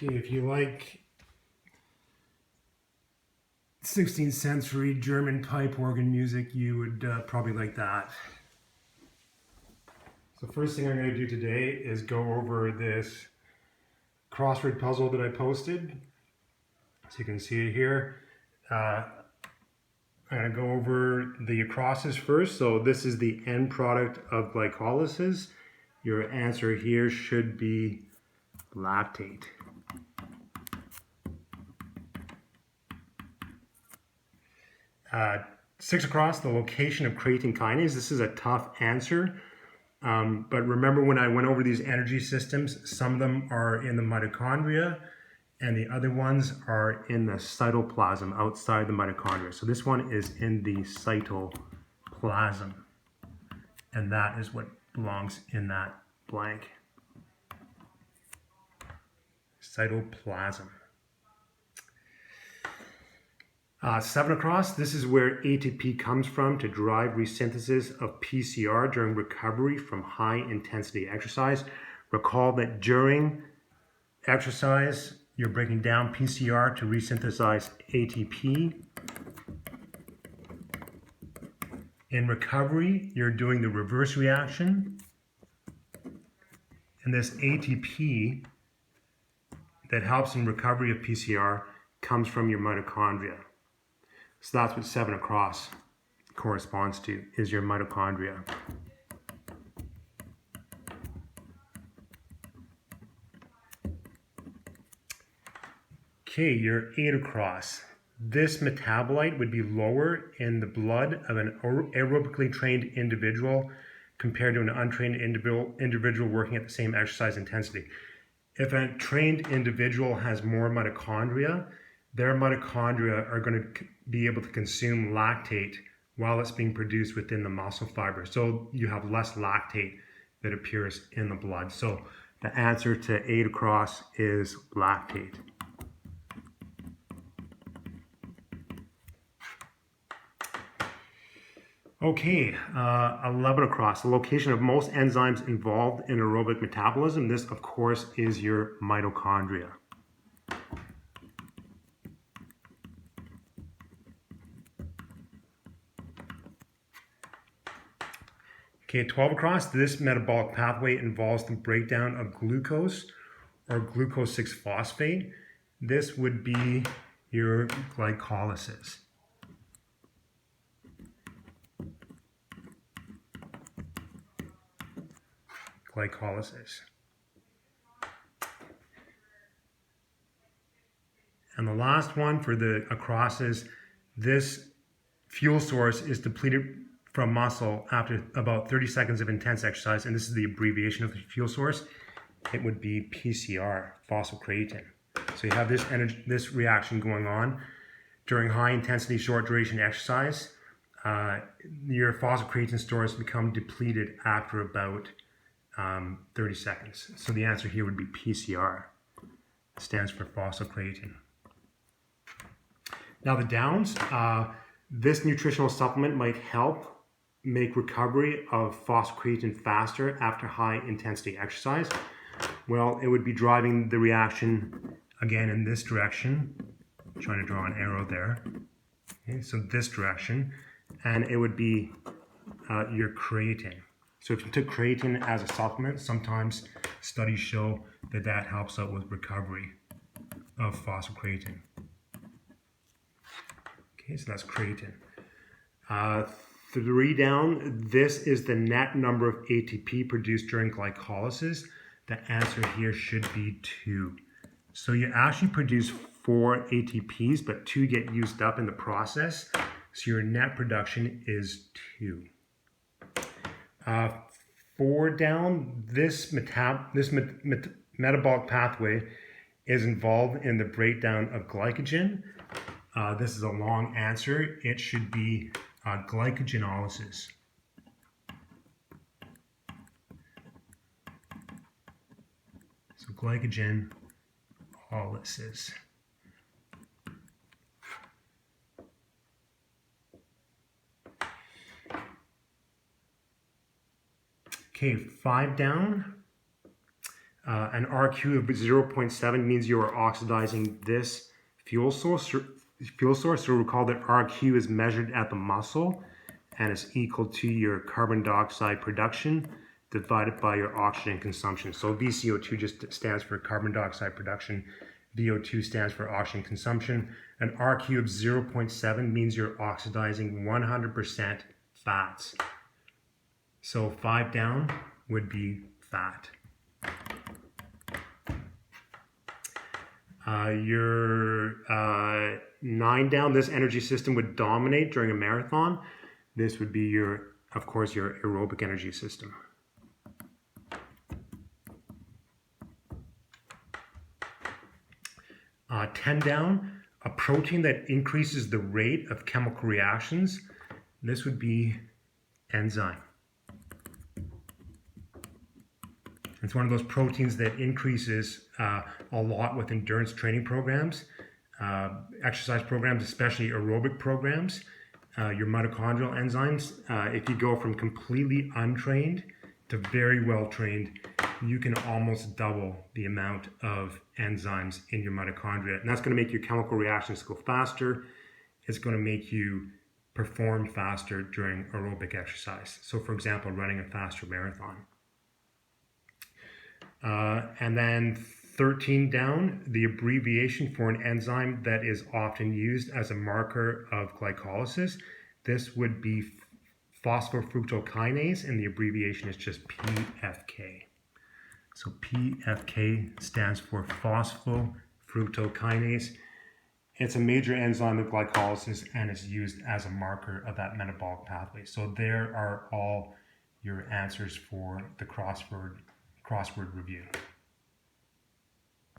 Okay, if you like 16th century German pipe organ music, you would probably like that. So first thing I'm going to do today is go over this crossword puzzle that I posted. So you can see it here. I'm going to go over the acrosses first. So this is the end product of glycolysis. Your answer here should be lactate. Six across, the location of creatine kinase. This is a tough answer. But remember when I went over these energy systems, some of them are in the mitochondria and the other ones are in the cytoplasm outside the mitochondria. So this one is in the cytoplasm, and that is what belongs in that blank. Cytoplasm. 7 across, this is where ATP comes from to drive resynthesis of PCR during recovery from high intensity exercise. Recall that during exercise, you're breaking down PCR to resynthesize ATP. In recovery, you're doing the reverse reaction. And this ATP that helps in recovery of PCR comes from your mitochondria. So that's what 7 across corresponds to, is your mitochondria. Okay, your 8 across. This metabolite would be lower in the blood of an aerobically trained individual compared to an untrained individual working at the same exercise intensity. If a trained individual has more mitochondria, their mitochondria are going to be able to consume lactate while it's being produced within the muscle fiber. So you have less lactate that appears in the blood. So the answer to 8 across is lactate. Okay, 11 across. The location of most enzymes involved in aerobic metabolism. This, of course, is your mitochondria. Okay, 12 across, this metabolic pathway involves the breakdown of glucose or glucose 6-phosphate. This would be your glycolysis. Glycolysis. And the last one for the across is this fuel source is depleted from muscle after about 30 seconds of intense exercise, and this is the abbreviation of the fuel source. It would be PCR, phosphocreatine. So you have this reaction going on during high intensity, short duration exercise. Your phosphocreatine stores become depleted after about 30 seconds. So the answer here would be PCR. It stands for phosphocreatine. Now the downs, this nutritional supplement might help make recovery of phosphocreatine faster after high intensity exercise. Well, it would be driving the reaction again in this direction. I'm trying to draw an arrow there. Okay, so this direction, and it would be your creatine. So if you took creatine as a supplement, sometimes studies show that that helps out with recovery of phosphocreatine. Okay, so that's creatine. 3 down, this is the net number of ATP produced during glycolysis. The answer here should be 2. So you actually produce 4 ATPs, but 2 get used up in the process. So your net production is 2. 4 down, this metabolic pathway is involved in the breakdown of glycogen. This is a long answer. It should be glycogenolysis. So glycogenolysis. Okay, 5 down. An RQ of 0.7 means you are oxidizing this fuel source. So recall that RQ is measured at the muscle and is equal to your carbon dioxide production divided by your oxygen consumption. So VCO2 just stands for carbon dioxide production. VO2 stands for oxygen consumption. An RQ of 0.7 means you're oxidizing 100% fats. So 5 down would be fat. Your 9 down, this energy system would dominate during a marathon. This would be of course, your aerobic energy system. Uh, 10 down, a protein that increases the rate of chemical reactions. This would be enzyme. It's one of those proteins that increases a lot with endurance training programs, exercise programs, especially aerobic programs. Your mitochondrial enzymes, if you go from completely untrained to very well trained, you can almost double the amount of enzymes in your mitochondria. And that's going to make your chemical reactions go faster. It's going to make you perform faster during aerobic exercise. So for example, running a faster marathon. And then 13 down, the abbreviation for an enzyme that is often used as a marker of glycolysis. This would be phosphofructokinase, and the abbreviation is just PFK. So PFK stands for phosphofructokinase. It's a major enzyme of glycolysis and is used as a marker of that metabolic pathway. So there are all your answers for the crossword review.